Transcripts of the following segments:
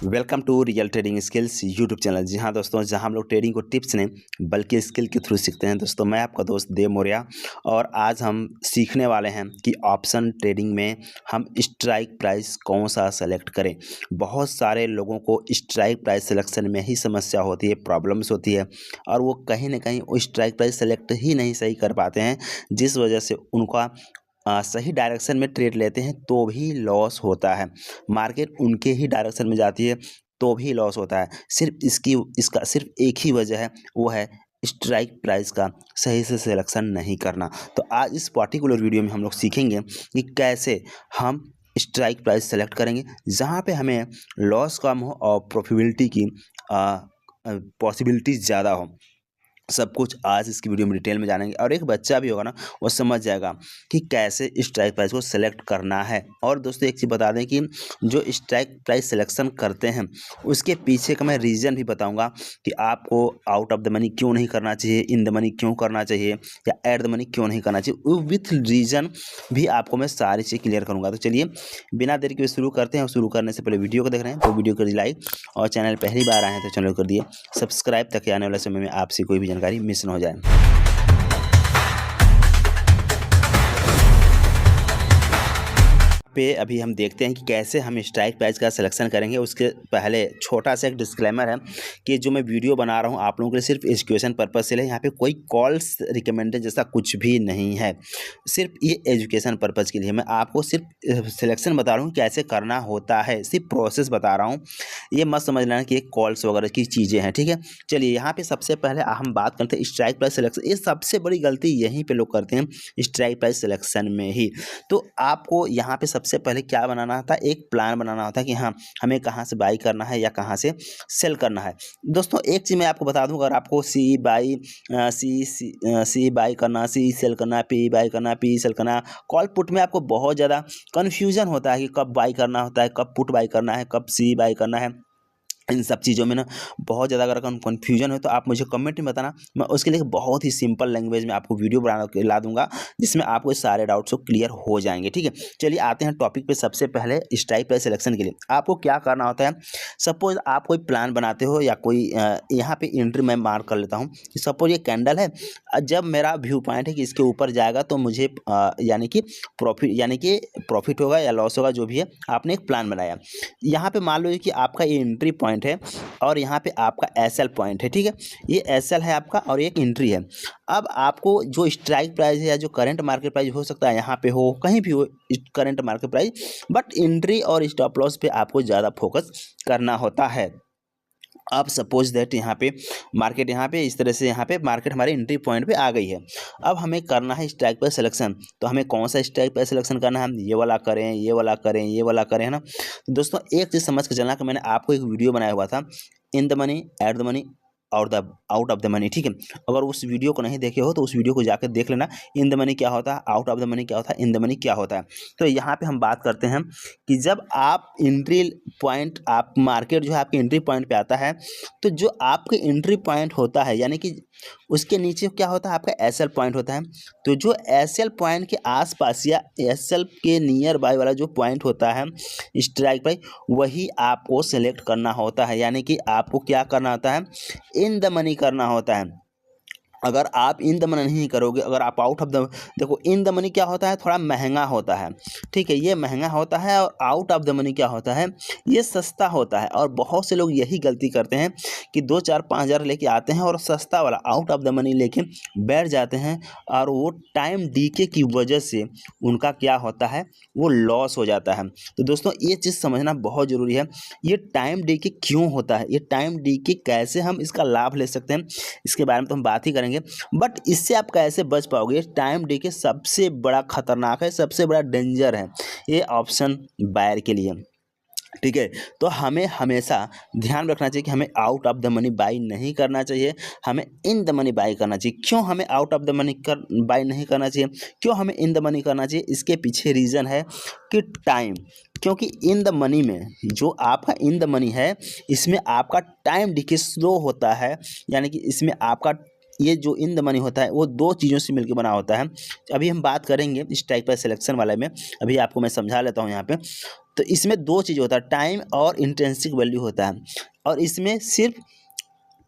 Welcome to real trading skills YouTube channel. जी हाँ दोस्तों, जहाँ हम लोग ट्रेडिंग को टिप्स नहीं बल्कि स्किल के थ्रू सीखते हैं। दोस्तों मैं आपका दोस्त देव मौर्य और आज हम सीखने वाले हैं कि ऑप्शन ट्रेडिंग में हम स्ट्राइक प्राइस कौन सा सेलेक्ट करें। बहुत सारे लोगों को स्ट्राइक प्राइस सिलेक्शन में ही समस्या होती है, प्रॉब्लम्स होती है और वो कहीं ना कहीं वो स्ट्राइक प्राइस सेलेक्ट ही नहीं सही कर पाते हैं, जिस वजह से उनका सही डायरेक्शन में ट्रेड लेते हैं तो भी लॉस होता है। मार्केट उनके ही डायरेक्शन में जाती है तो भी लॉस होता है। इसका सिर्फ एक ही वजह है, वो है स्ट्राइक प्राइस का सही से सिलेक्शन नहीं करना। तो आज इस पर्टिकुलर वीडियो में हम लोग सीखेंगे कि कैसे हम स्ट्राइक प्राइस सेलेक्ट करेंगे जहाँ पे हमें लॉस कम हो और प्रॉफिटेबिलिटी की पॉसिबिलिटीज़ ज़्यादा हो। सब कुछ आज इसकी वीडियो में डिटेल में जानेंगे और एक बच्चा भी होगा ना, वो समझ जाएगा कि कैसे स्ट्राइक प्राइस को सेलेक्ट करना है। और दोस्तों एक चीज़ बता दें कि जो स्ट्राइक प्राइस सिलेक्शन करते हैं उसके पीछे का मैं रीज़न भी बताऊंगा कि आपको आउट ऑफ द मनी क्यों नहीं करना चाहिए, इन द मनी क्यों करना चाहिए या एट द मनी क्यों नहीं करना चाहिए, विथ रीज़न भी आपको मैं सारी चीज़ क्लियर करूँगा। तो चलिए बिना देर के शुरू करते हैं। और शुरू करने से पहले वीडियो को देख रहे हैं तो वीडियो कर लाइक, और चैनल पहली बार आए हैं तो चैनल कर दिए सब्सक्राइब, ताकि आने वाले समय में आपसे कोई भी जानकारी मिस न हो जाए। पे अभी हम देखते हैं कि कैसे हम स्ट्राइक प्राइस का सिलेक्शन करेंगे। उसके पहले छोटा सा एक डिस्क्लेमर है कि जो मैं वीडियो बना रहा हूँ आप लोगों के लिए सिर्फ एजुकेशन पर्पज से है। यहाँ पे कोई कॉल्स रिकमेंडेड जैसा कुछ भी नहीं है, सिर्फ ये एजुकेशन पर्पज़ के लिए मैं आपको सिर्फ सिलेक्शन बता रहा हूँ कैसे करना होता है, सिर्फ प्रोसेस बता रहा हूँ। ये मत समझ लेना कि कॉल्स वगैरह की चीज़ें हैं, ठीक है। चलिए यहाँ पे सबसे पहले हम बात करते हैं स्ट्राइक प्राइस सिलेक्शन। ये सबसे बड़ी गलती यहीं पे लोग करते हैं, स्ट्राइक प्राइस सिलेक्शन में ही। तो आपको यहाँ पे सबसे पहले क्या बनाना होता है, एक प्लान बनाना होता है कि हाँ हमें कहाँ से बाई करना है या कहाँ से सेल करना है। दोस्तों एक चीज़ मैं आपको बता दूं, अगर आपको सी बाई करना, सी सेल करना, पी बाई करना, पी सेल करना, कॉल पुट में आपको बहुत ज़्यादा कन्फ्यूजन होता है कि कब बाई करना होता है, कब पुट बाई करना है, कब सी बाई करना है। इन सब चीज़ों में ना बहुत ज़्यादा अगर कन्फ्यूजन है तो आप मुझे कमेंट में बताना, मैं उसके लिए बहुत ही सिंपल लैंग्वेज में आपको वीडियो बना के ला दूंगा जिसमें आपको सारे डाउट्स क्लियर हो जाएंगे, ठीक है। चलिए आते हैं टॉपिक पे। सबसे पहले स्ट्राइक प्राइस सिलेक्शन के लिए आपको क्या करना होता है। सपोज आप कोई प्लान बनाते हो या कोई यहाँ पे एंट्री मैं मार्क कर लेता हूँ कि सपोज ये कैंडल है, जब मेरा व्यू पॉइंट है कि इसके ऊपर जाएगा तो मुझे यानी कि प्रॉफिट होगा या लॉस होगा, जो भी है आपने एक प्लान बनाया। यहाँ पे मान लो कि आपका ये एंट्री पॉइंट है और यहाँ पे आपका एसएल पॉइंट है, ठीक है। ये एसएल है आपका और एक एंट्री है। अब आपको जो स्ट्राइक प्राइस है या जो करंट मार्केट प्राइस हो सकता है, यहाँ पे हो कहीं भी हो current market price, but entry और स्टॉप लॉस पे आपको ज़्यादा फोकस करना होता है। अब सपोज दैट यहाँ पे मार्केट, यहाँ पे इस तरह से यहाँ पे मार्केट हमारे एंट्री पॉइंट पे आ गई है। अब हमें करना है स्ट्राइक प्राइस सिलेक्शन। तो हमें कौन सा स्ट्राइक प्राइस सिलेक्शन करना है, ये वाला करें, ये वाला करें, ये वाला करें, है ना। तो दोस्तों एक चीज़ समझ के चलना कि मैंने आपको एक वीडियो बनाया हुआ था, इन the money, at the money, out of the money, ठीक है। अगर उस वीडियो को नहीं देखे हो तो उस वीडियो को जाकर देख लेना। इन द मनी क्या होता है, आउट ऑफ द मनी क्या होता है, इन द मनी क्या होता है। तो यहाँ पे हम बात करते हैं कि जब आप एंट्री पॉइंट, आप मार्केट जो है आपके एंट्री पॉइंट पे आता है, तो जो आपके एंट्री पॉइंट होता है यानी कि उसके नीचे क्या होता है, आपका एसएल पॉइंट होता है। तो जो एसएल पॉइंट के आसपास या एसएल के नियर बाय वाला जो पॉइंट होता है स्ट्राइक प्राइस, वही आपको सेलेक्ट करना होता है। यानी कि आपको क्या करना होता है, इन द मनी करना होता है। अगर आप इन द मनी नहीं करोगे, अगर आप आउट ऑफ द, देखो इन द मनी क्या होता है, थोड़ा महंगा होता है, ठीक है, ये महंगा होता है। और आउट ऑफ द मनी क्या होता है, ये सस्ता होता है। और बहुत से लोग यही गलती करते हैं कि 2-4-5 हज़ार लेके आते हैं और सस्ता वाला आउट ऑफ द मनी लेके बैठ जाते हैं, और वो टाइम डीके की वजह से उनका क्या होता है, वो लॉस हो जाता है। तो दोस्तों ये चीज़ समझना बहुत ज़रूरी है, ये टाइम डीके क्यों होता है, ये टाइम डीके कैसे हम इसका लाभ ले सकते हैं, इसके बारे में तो हम बात ही करेंगे। बट इससे आप कैसे बच पाओगे, टाइम डीके सबसे बड़ा खतरनाक है, सबसे बड़ा डेंजर है ये ऑप्शन बायर के लिए, ठीक है। तो हमें हमेशा ध्यान रखना चाहिए कि हमें out of the money by नहीं करना चाहिए, हमें इन द मनी बाई करना चाहिए। क्यों हमें out of the money by नहीं करना चाहिए, क्यों हमें इन द मनी करना चाहिए, इसके पीछे रीज़न है कि टाइम। क्योंकि इन द मनी में जो आपका इन द मनी है, इसमें आपका टाइम डिके स्लो होता है, यानी कि इसमें आपका ये जो इन द मनी होता है वो दो चीज़ों से मिलकर बना होता है। अभी हम बात करेंगे स्ट्राइक प्राइस सिलेक्शन वाले में, अभी आपको मैं समझा लेता हूँ यहाँ पे। तो इसमें दो चीज़ होता है, टाइम और इंट्रिंसिक वैल्यू होता है, और इसमें सिर्फ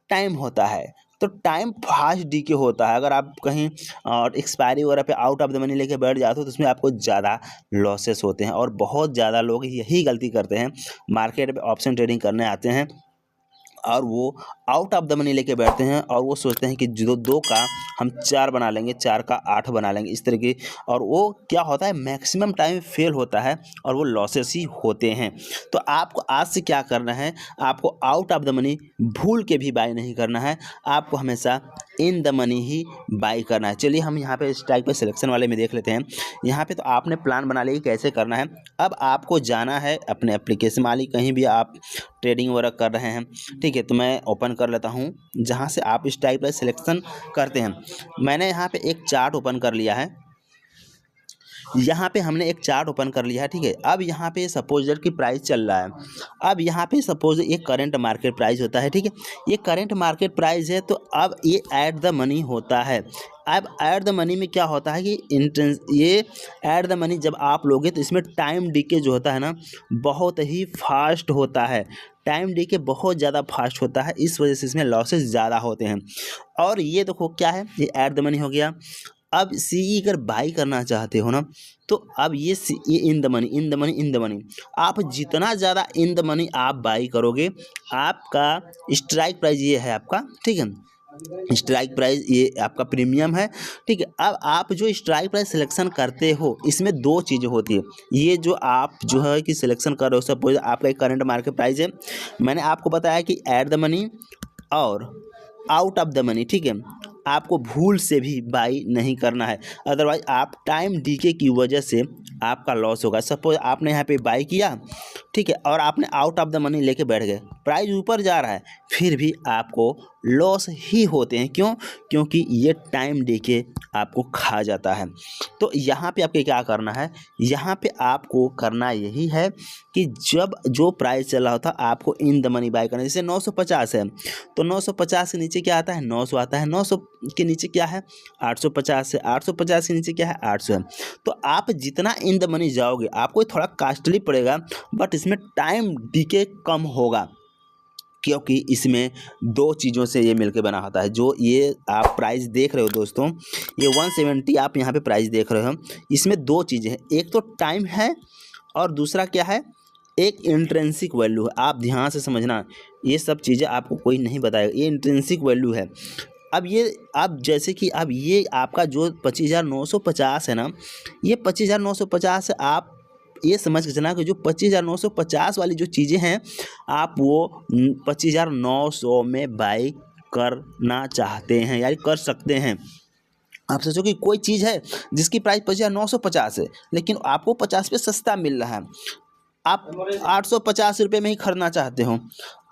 टाइम होता है। तो टाइम फास्ट डीके होता है। अगर आप कहीं और एक्सपायरी वगैरह पे आउट ऑफ द मनी लेके बैठ जाते हो तो उसमें आपको ज़्यादा लॉसेस होते हैं, और बहुत ज़्यादा लोग यही गलती करते हैं, मार्केट में ऑप्शन ट्रेडिंग करने आते हैं और वो आउट ऑफ द मनी लेके बैठते हैं, और वो सोचते हैं कि जो 2 का हम 4 बना लेंगे, 4 का 8 बना लेंगे, इस तरह की, और वो क्या होता है मैक्सिमम टाइम फेल होता है और वो लॉसेस ही होते हैं। तो आपको आज से क्या करना है, आपको आउट ऑफ द मनी भूल के भी बाय नहीं करना है, आपको हमेशा इन द मनी ही बाय करना है। चलिए हम यहाँ पे स्ट्राइक पे सिलेक्शन वाले में देख लेते हैं। यहाँ पे तो आपने प्लान बना लिया कि कैसे करना है। अब आपको जाना है अपने एप्लीकेशन वाली, कहीं भी आप ट्रेडिंग वगैरह कर रहे हैं, ठीक है, तो मैं ओपन कर लेता हूँ जहाँ से आप स्ट्राइक प्राइस सिलेक्शन करते हैं। मैंने यहाँ पे एक चार्ट ओपन कर लिया है, यहाँ पे हमने एक चार्ट ओपन कर लिया है, ठीक है। अब यहाँ पे सपोज दैट की प्राइस चल रहा है, अब यहाँ पे सपोज ये करंट मार्केट प्राइस होता है, ठीक है, ये करंट मार्केट प्राइस है। तो अब ये ऐड द मनी होता है। अब ऐड द मनी में क्या होता है कि ये ऐड द मनी जब आप लोगे तो इसमें टाइम डीके जो होता है ना बहुत ही फास्ट होता है, टाइम डीके बहुत ज़्यादा फास्ट होता है, इस वजह से इसमें लॉसेस ज़्यादा होते हैं। और ये देखो क्या है, ये ऐड द मनी हो गया। अब सीई अगर बाई करना चाहते हो ना, तो अब ये इन the money, in the money, in the money, आप जितना ज़्यादा इन द मनी आप बाई करोगे, आपका स्ट्राइक प्राइस ये है आपका, ठीक है, स्ट्राइक प्राइस ये आपका प्रीमियम है, ठीक है। अब आप जो स्ट्राइक प्राइस सिलेक्शन करते हो इसमें दो चीज़ें होती है। ये जो आप जो है कि सिलेक्शन कर रहे हो, सपोज आपका एक करंट मार्केट प्राइस है, मैंने आपको बताया कि ऐड द मनी और आउट ऑफ द मनी, ठीक है, आपको भूल से भी बाई नहीं करना है, अदरवाइज आप टाइम डीके की वजह से आपका लॉस होगा। सपोज आपने यहाँ पे बाई किया, ठीक है, और आपने आउट ऑफ द मनी लेके बैठ गए, प्राइस ऊपर जा रहा है, फिर भी आपको लॉस ही होते हैं। क्यों? क्योंकि ये टाइम डीके आपको खा जाता है। तो यहाँ पे आपको क्या करना है, यहाँ पे आपको करना यही है कि जब जो प्राइस चला होता आपको इन द मनी बाय करना है। जैसे 950 है तो 950 के नीचे क्या आता है, 900 आता है, 900 के नीचे क्या है, 850 है, 850 के नीचे क्या है, 800 है। तो आप जितना इन द मनी जाओगे आपको थोड़ा कॉस्टली पड़ेगा, बट इसमें टाइम डीके कम होगा, क्योंकि इसमें दो चीज़ों से ये मिलके बना होता है। जो ये आप प्राइस देख रहे हो दोस्तों, ये 170 आप यहाँ पे प्राइस देख रहे हो, इसमें दो चीज़ें हैं, एक तो टाइम है और दूसरा क्या है, एक इंट्रिंसिक वैल्यू है। आप ध्यान से समझना, ये सब चीज़ें आपको कोई नहीं बताएगा, ये इंट्रिंसिक वैल्यू है। अब ये अब जैसे कि अब ये आपका जो 25,950 है ना, ये 25,950 आप ये समझ के चलना कि जो 25,950 वाली जो चीज़ें हैं आप वो 25,900 में बाई करना चाहते हैं, यानी कर सकते हैं। आप सोचो कि कोई चीज़ है जिसकी प्राइस 25,950 है, लेकिन आपको 50 पे सस्ता मिल रहा है, आप 850 रुपये में ही खरीदना चाहते हो,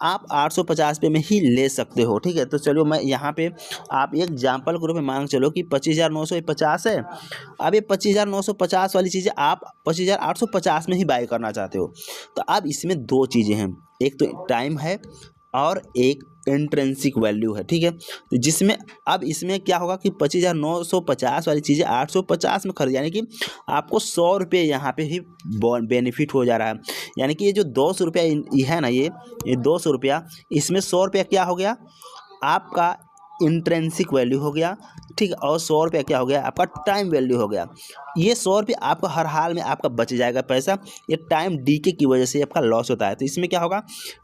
आप 850 रुपये में ही ले सकते हो, ठीक है। तो चलो मैं यहाँ पे आप एक एग्जाम्पल के रूप में मान चलो कि 25,950 है, अब ये 25,950 वाली चीज़ें आप 25,850 में ही बाय करना चाहते हो। तो अब इसमें दो चीज़ें हैं, एक तो टाइम है और एक इंट्रिंसिक वैल्यू है, ठीक है। तो जिसमें अब इसमें क्या होगा कि 25,950 वाली चीज़ें 850 में खरीद, यानी कि आपको 100 रुपये यहाँ पे ही बेनिफिट हो जा रहा है। यानी कि ये जो 200 रुपया ये है ना, ये 200 रुपया, इसमें 100 रुपया क्या हो गया, आपका इंट्रिंसिक वैल्यू हो गया, ठीक है, और 100 रुपया क्या हो गया, आपका टाइम वैल्यू हो गया। ये 100 रुपये आपका हर हाल में आपका बच जाएगा पैसा, ये टाइम डीके की वजह से आपका लॉस होता है। तो इसमें क्या होगा,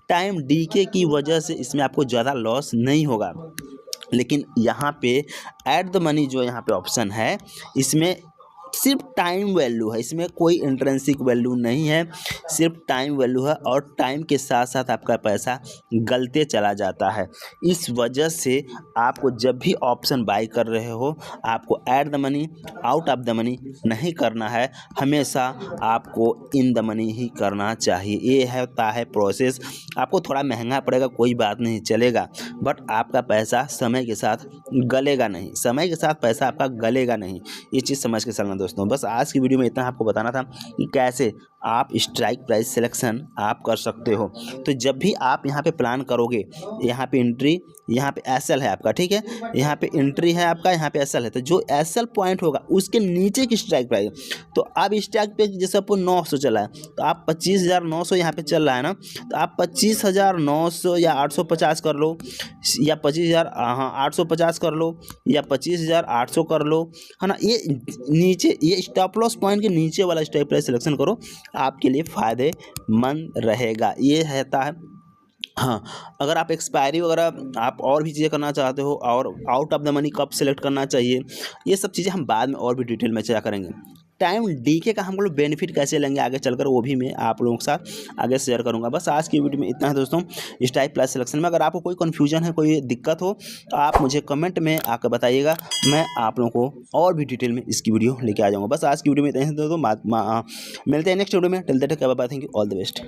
टाइम डीके की वजह से इसमें आपको ज़्यादा लॉस नहीं होगा। लेकिन यहाँ पे ऐड द मनी जो यहाँ पे ऑप्शन है, इसमें सिर्फ टाइम वैल्यू है, इसमें कोई इंट्रिंसिक वैल्यू नहीं है, सिर्फ टाइम वैल्यू है, और टाइम के साथ साथ आपका पैसा गलते चला जाता है। इस वजह से आपको जब भी ऑप्शन बाय कर रहे हो आपको add the money out of the money नहीं करना है, हमेशा आपको इन द मनी ही करना चाहिए। ये होता है प्रोसेस, आपको थोड़ा महंगा पड़ेगा, कोई बात नहीं, चलेगा, बट आपका पैसा समय के साथ गलेगा नहीं, समय के साथ पैसा आपका गलेगा नहीं, ये चीज़ समझ के चलना। दोस्तों, बस आज की वीडियो में इतना आपको बताना था कि कैसे आप स्ट्राइक प्राइस सिलेक्शन आप कर सकते हो। तो जब भी आप यहाँ पे प्लान करोगे, यहाँ पे एंट्री, यहाँ पे एसएल है आपका, ठीक है, यहाँ पे एंट्री है आपका, यहाँ पे एसएल है, तो जो एसएल पॉइंट होगा उसके नीचे की स्ट्राइक प्राइस। तो अब स्ट्राइक पे जैसे आपको 900 चला है, तो आप 25,900 यहाँ पे चल रहा है ना, तो आप 25,900 या 850 कर लो, या 25,000, हाँ 850 कर लो, या 25,800 कर लो, है ना। ये नीचे, ये स्टॉप लॉस पॉइंट के नीचे वाला स्ट्राइक प्राइस सिलेक्शन करो, आपके लिए फ़ायदेमंद रहेगा। ये रहता है। हाँ, अगर आप एक्सपायरी वगैरह आप और भी चीज़ें करना चाहते हो, और आउट ऑफ द मनी कब सेलेक्ट करना चाहिए, ये सब चीज़ें हम बाद में और भी डिटेल में चर्चा करेंगे। टाइम डीके का हम लोग बेनिफिट कैसे लेंगे आगे चलकर, वो भी मैं आप लोगों के साथ आगे शेयर करूंगा। बस आज की वीडियो में इतना है दोस्तों। स्ट्राइक प्राइस सिलेक्शन में अगर आपको कोई कन्फ्यूजन है, कोई दिक्कत हो, तो आप मुझे कमेंट में आकर बताइएगा, मैं आप लोगों को और भी डिटेल में इसकी वीडियो लेके आ जाऊँगा। बस आज की वीडियो में इतना ही दोस्तों, मिलते हैं नेक्स्ट वीडियो में। Till that bye bye, thank you, all the best.